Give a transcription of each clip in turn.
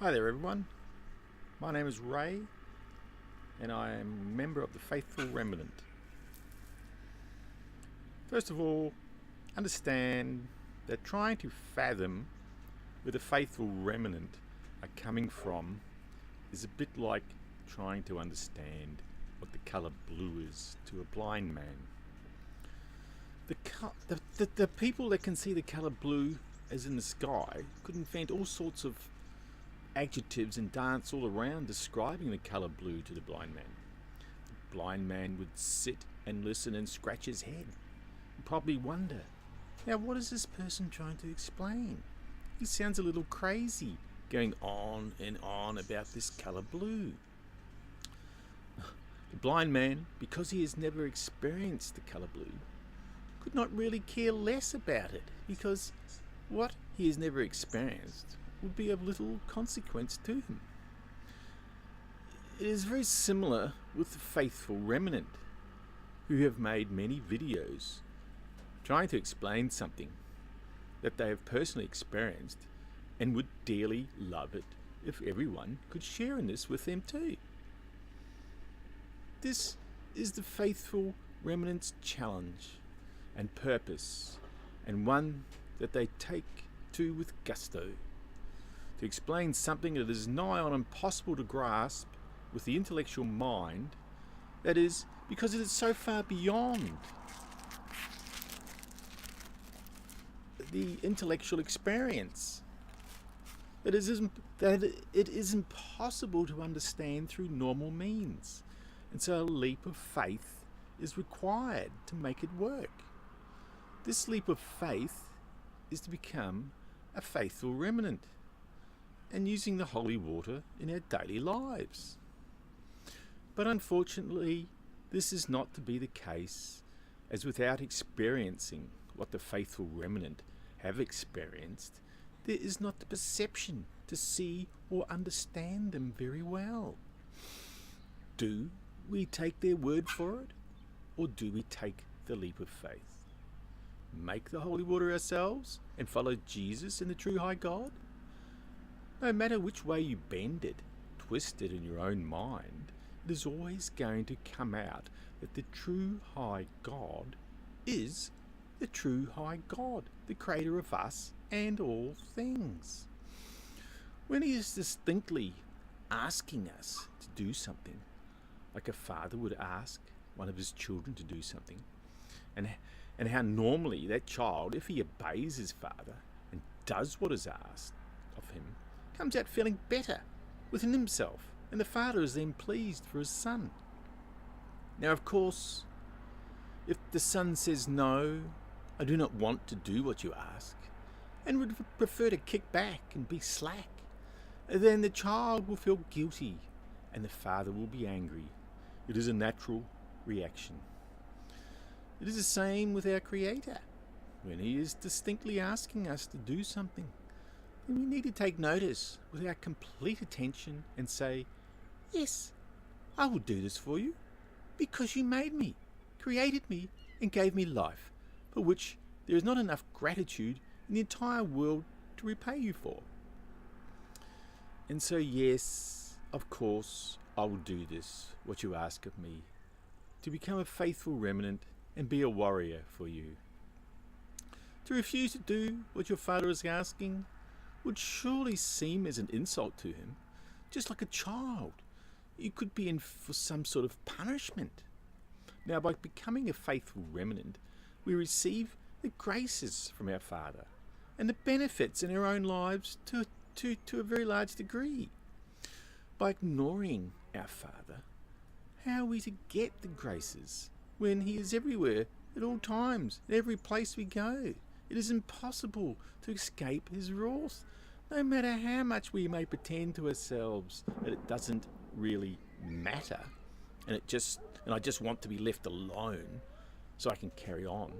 Hi there everyone, my name is Ray and I am a member of the Faithful Remnant. First of all, understand that trying to fathom where the Faithful Remnant are coming from is a bit like trying to understand what the colour blue is to a blind man. The people that can see the colour blue as in the sky could invent all sorts of adjectives and dance all around describing the colour blue to the blind man. The blind man would sit and listen and scratch his head and probably wonder, now what is this person trying to explain? He sounds a little crazy, going on and on about this colour blue. The blind man, because he has never experienced the colour blue, could not really care less about it, because what he has never experienced would be of little consequence to him. It is very similar with the Faithful Remnant, who have made many videos trying to explain something that they have personally experienced and would dearly love it if everyone could share in this with them too. This is the Faithful Remnant's challenge and purpose, and one that they take to with gusto, to explain something that is nigh on impossible to grasp with the intellectual mind, that is, because it is so far beyond the intellectual experience that it is impossible to understand through normal means, and so a leap of faith is required to make it work. This leap of faith is to become a faithful remnant and using the holy water in our daily lives. But unfortunately, this is not to be the case, as without experiencing what the faithful remnant have experienced, there is not the perception to see or understand them very well. Do we take their word for it, or do we take the leap of faith? Make the holy water ourselves and follow Jesus and the true high God? No matter which way you bend it, twist it in your own mind, it is always going to come out that the true high God is the true high God, the creator of us and all things. When he is distinctly asking us to do something, like a father would ask one of his children to do something, and how normally that child, if he obeys his father and does what is asked of him, comes out feeling better within himself, and the father is then pleased for his son. Now, of course, if the son says, no, I do not want to do what you ask, and would prefer to kick back and be slack, then the child will feel guilty and the father will be angry. It is a natural reaction. It is the same with our Creator. When He is distinctly asking us to do something, then we need to take notice with our complete attention and say, yes, I will do this for you, because you made me, created me, and gave me life, for which there is not enough gratitude in the entire world to repay you for. And so yes, of course, I will do this, what you ask of me, to become a faithful remnant and be a warrior for you. To refuse to do what your father is asking would surely seem as an insult to him, just like a child. You could be in for some sort of punishment. Now, by becoming a faithful remnant, we receive the graces from our Father and the benefits in our own lives to a very large degree. By ignoring our Father, how are we to get the graces when He is everywhere, at all times, in every place we go? It is impossible to escape His wrath, no matter how much we may pretend to ourselves that it doesn't really matter, and I just want to be left alone so I can carry on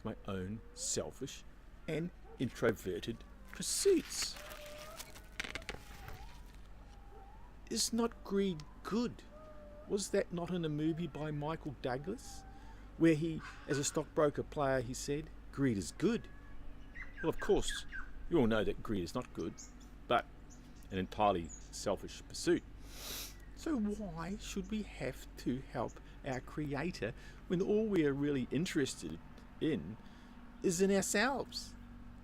my own selfish and introverted pursuits. Is not greed good? Was that not in a movie by Michael Douglas, where he, as a stockbroker player, he said, greed is good? Well, of course, you all know that greed is not good, but an entirely selfish pursuit. So why should we have to help our Creator when all we are really interested in is in ourselves?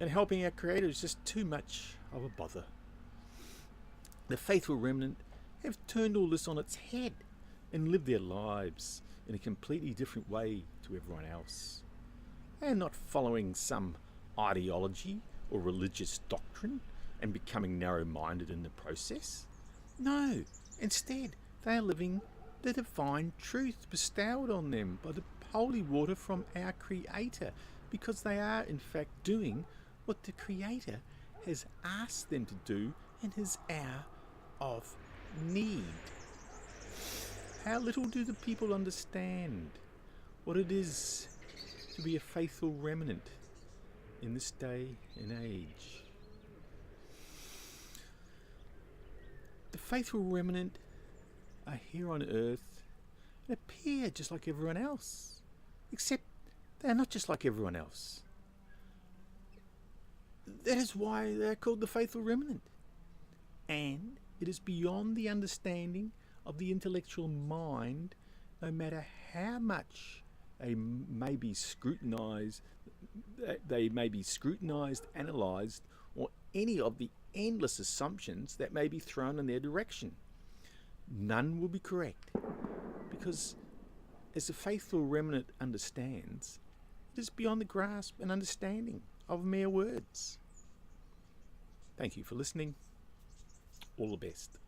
And helping our Creator is just too much of a bother. The Faithful Remnant have turned all this on its head and live their lives in a completely different way to everyone else. They are not following some ideology or religious doctrine and becoming narrow-minded in the process. No, instead they are living the divine truth bestowed on them by the holy water from our Creator, because they are in fact doing what the Creator has asked them to do in His hour of need. How little do the people understand what it is to be a faithful remnant in this day and age. The faithful remnant are here on earth and appear just like everyone else, except they are not just like everyone else. That is why they are called the faithful remnant. And it is beyond the understanding of the intellectual mind, no matter how much they may be scrutinized, analyzed, or any of the endless assumptions that may be thrown in their direction. None will be correct, because as the faithful remnant understands, it is beyond the grasp and understanding of mere words. Thank you for listening. All the best.